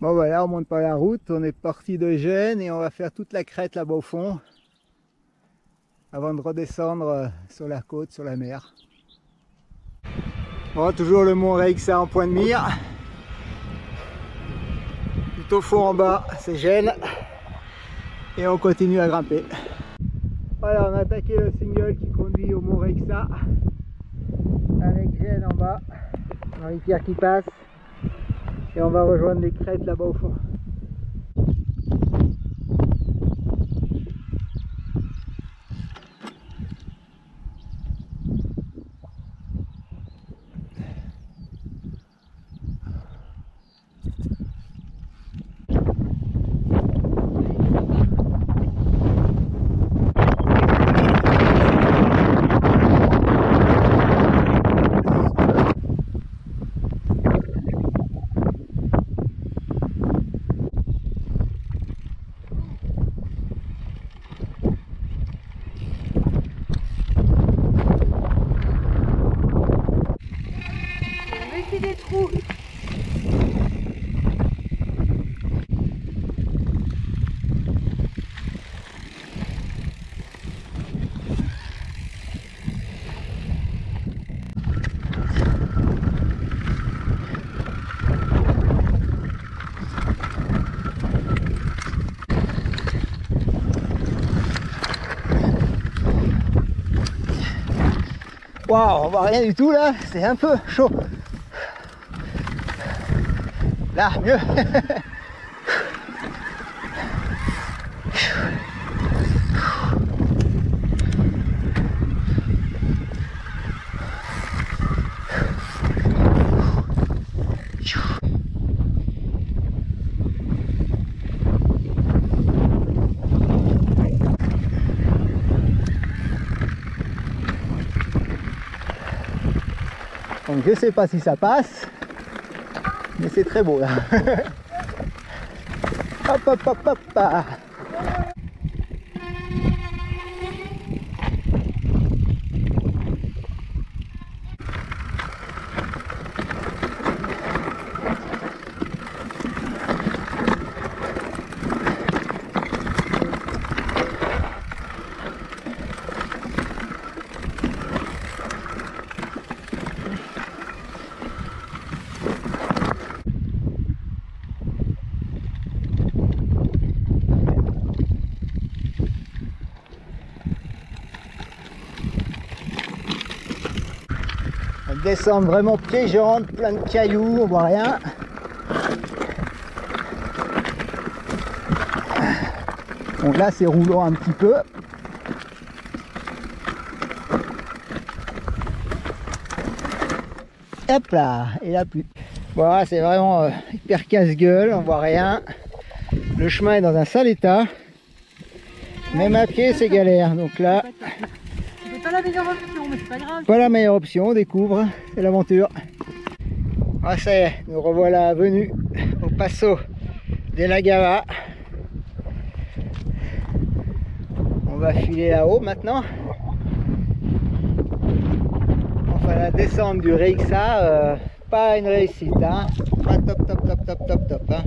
Bon voilà, on monte par la route, on est parti de Gênes et on va faire toute la crête là-bas au fond avant de redescendre sur la côte, sur la mer. Bon, toujours le mont Reixa en point de mire. Tout au fond en bas, c'est Gênes et on continue à grimper. Voilà, on a attaqué le single qui conduit au mont Reixa avec Gênes en bas, Marie-Pierre qui passe et on va rejoindre les crêtes là-bas au fond. Des trous. Waouh, on voit rien du tout là, c'est un peu chaud. Là, mieux. Donc je sais pas si ça passe, mais c'est très beau là. Hop hop hop hop. Descendre vraiment piégeante, plein de cailloux, on voit rien. Donc là c'est roulant un petit peu. Hop là, et là plus. Voilà, c'est vraiment hyper casse-gueule, on voit rien. Le chemin est dans un sale état. Même à pied c'est galère, donc là... C'est pas la meilleure option, mais c'est pas grave. Pas la meilleure option, on découvre, c'est l'aventure. Ah ça y est, nous revoilà venus au Passo della Gava. On va filer là-haut maintenant. Enfin la descente du Reixa, pas une réussite, hein. Pas top top top top top top, hein.